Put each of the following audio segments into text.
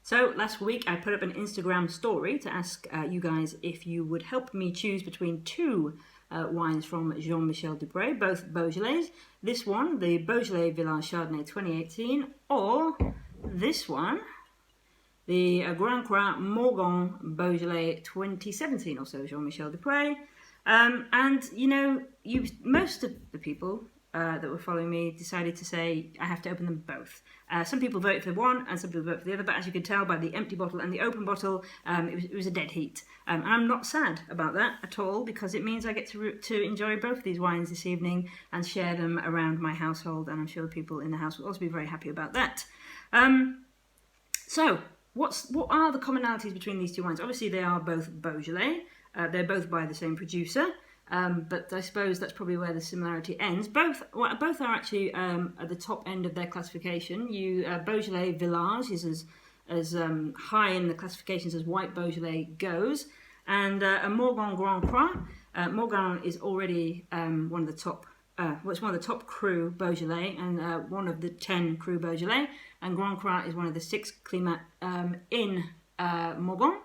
So last week I put up an Instagram story to ask you guys if you would help me choose between two wines from Jean-Michel Dupre, both Beaujolais. This one, the Beaujolais Village Chardonnay 2018, or this one, the Grand Cru Morgon Beaujolais 2017, also Jean-Michel Dupre. And you know, most of the people that were following me decided to say I have to open them both. Some people voted for one and some people voted for the other, but as you can tell by the empty bottle and the open bottle, it was a dead heat. And I'm not sad about that at all, because it means I get to enjoy both of these wines this evening and share them around my household, and I'm sure people in the house will also be very happy about that. So, what are the commonalities between these two wines? Obviously they are both Beaujolais, they're both by the same producer. But I suppose that's probably where the similarity ends. Both are actually at the top end of their classification. Beaujolais Village is as high in the classifications as white Beaujolais goes, and a Morgon Grand Cru. Morgon is already one of the top. It's one of the top cru Beaujolais and one of the 10 cru Beaujolais, and Grand Cru is one of the 6 Climat in Morgon.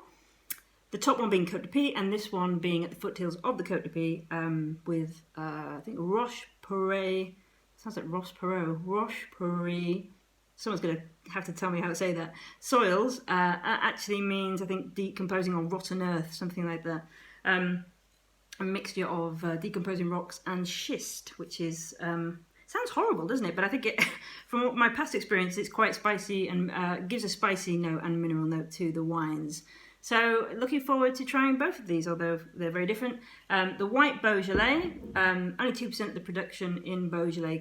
The top one being Côte de Py, and this one being at the foothills of the Côte de Py, with I think Roche-Perret. Sounds like Roche-Perot. Roche-Perret. Someone's going to have to tell me how to say that. Soils actually means, I think, decomposing on rotten earth, something like that. A mixture of decomposing rocks and schist, which is sounds horrible, doesn't it? But I think from my past experience, it's quite spicy and gives a spicy note and mineral note to the wines. So looking forward to trying both of these, although they're very different. The white Beaujolais, only 2% of the production in Beaujolais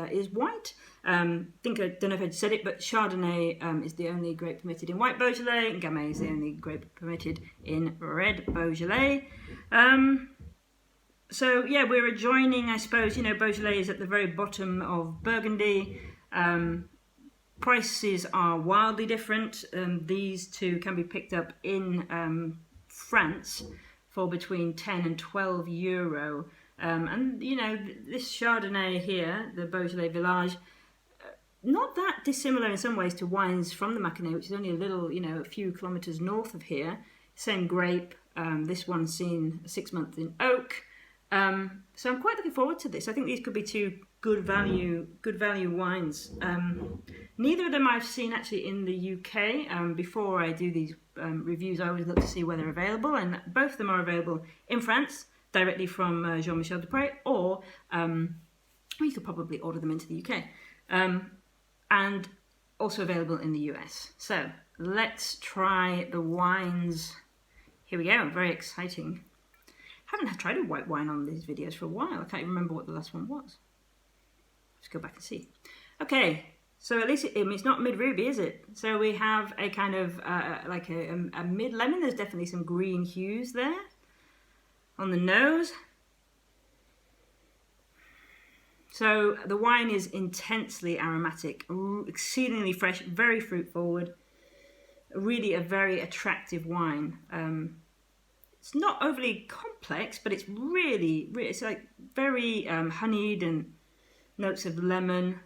is white. I don't know if I said it, but Chardonnay is the only grape permitted in white Beaujolais, and Gamay is the only grape permitted in red Beaujolais. So yeah, we're adjoining, I suppose, Beaujolais is at the very bottom of Burgundy. Prices are wildly different. These two can be picked up in France for between 10 and 12 euro. And this Chardonnay here, the Beaujolais Village, not that dissimilar in some ways to wines from the Mâconnais, which is only a few kilometres north of here. Same grape. This one's seen 6 months in oak. So I'm quite looking forward to this. I think these could be two good value wines. Neither of them I've seen actually in the UK. Before I do these reviews, I always look to see where they're available, and both of them are available in France directly from Jean-Michel Dupre, or you could probably order them into the UK, and also available in the US. So let's try the wines. Here we go. Very exciting. Haven't tried a white wine on these videos for a while. I can't even remember what the last one was. Let's go back and see. Okay, so at least it's not mid-ruby, is it? So we have a kind of like a mid-lemon. There's definitely some green hues there on the nose. So the wine is intensely aromatic, exceedingly fresh, very fruit-forward. Really a very attractive wine. It's not overly complex, but it's really it's like very honeyed and notes of lemon,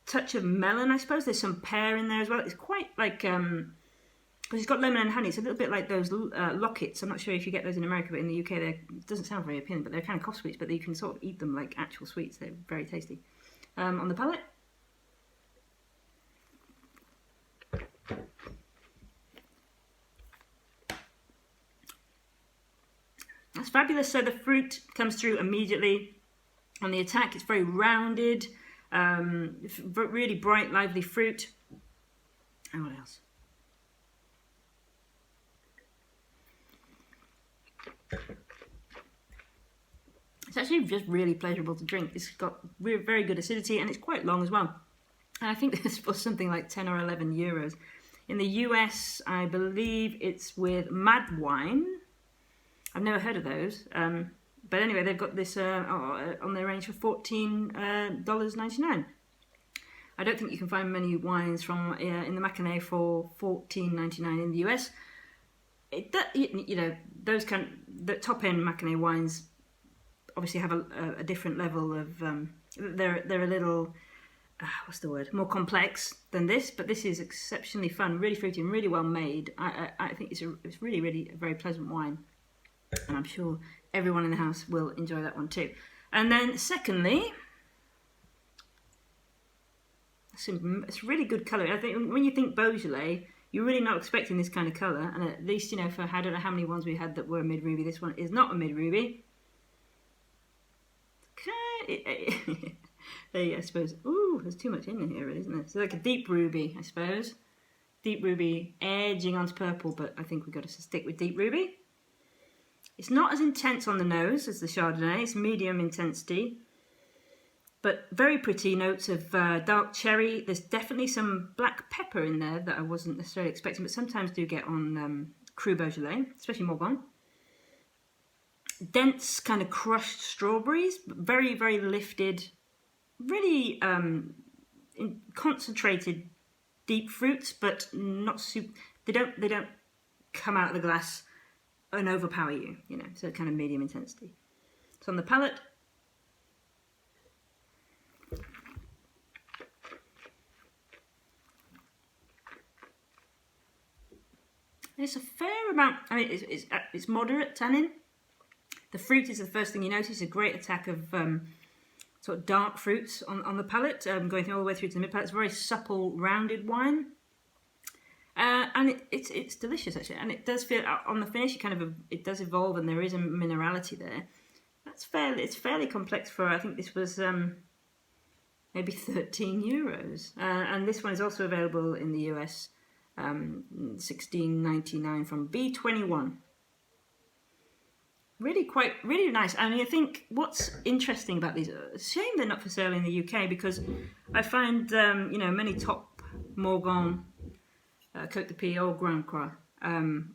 touch of melon, I suppose. There's some pear in there as well. It's quite like, because it's got lemon and honey. It's a little bit like those lockets. I'm not sure if you get those in America, but in the UK, it doesn't sound very appealing, but they're kind of cough sweets, but you can sort of eat them like actual sweets. They're very tasty. On the palate. That's fabulous. So the fruit comes through immediately on the attack. It's very rounded, really bright, lively fruit. And what else? It's actually just really pleasurable to drink. It's got very good acidity, and it's quite long as well. And I think this was something like 10 or 11 euros. In the US, I believe it's with Mad Wine. I've never heard of those, but anyway, they've got this on their range for $14.99. I don't think you can find many wines from in the Mâconnais for $14.99 in the US. Those the top end Mâconnais wines obviously have a different level of. They're a little what's the word? More complex than this, but this is exceptionally fun, really fruity and really well made. I think it's really, really a very pleasant wine, and I'm sure everyone in the house will enjoy that one too. And then secondly, it's really good colour. I think when you think Beaujolais, you're really not expecting this kind of colour, and at least, you know, for I don't know how many ones we had that were mid-ruby, this one is not a mid-ruby. I suppose, ooh, there's too much in here, isn't there? It's like a deep ruby, I suppose. Deep ruby edging onto purple, but I think we've got to stick with deep ruby. It's not as intense on the nose as the Chardonnay, it's medium intensity, but very pretty notes of dark cherry. There's definitely some black pepper in there that I wasn't necessarily expecting, but sometimes do get on Cru Beaujolais, especially Morgon. Dense kind of crushed strawberries, very, very lifted, really concentrated deep fruits, but not super. They don't come out of the glass and overpower you, you know. So kind of medium intensity. So on the palate, there's a fair amount. I mean, it's moderate tannin. The fruit is the first thing you notice. A great attack of sort of dark fruits on the palate, going all the way through to the mid palate. It's a very supple, rounded wine, and it's delicious actually. And it does feel on the finish, it does evolve, and there is a minerality there. It's fairly complex for. I think this was maybe €13, and this one is also available in the US, $16.99 from B21. Really nice. I mean, I think what's interesting about these, it's a shame they're not for sale in the UK, because I find, you know, many top Morgon, Côte de Pie or Grand Cru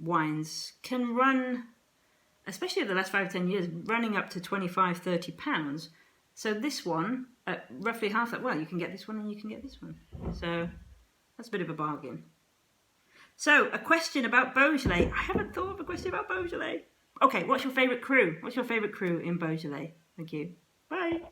wines can run, especially over the last 5 or 10 years, running up to £25-30. So this one, at roughly half that, well, you can get this one and you can get this one. So that's a bit of a bargain. So, a question about Beaujolais. I haven't thought of a question about Beaujolais. Okay, what's your favourite cru? What's your favourite cru in Beaujolais? Thank you. Bye.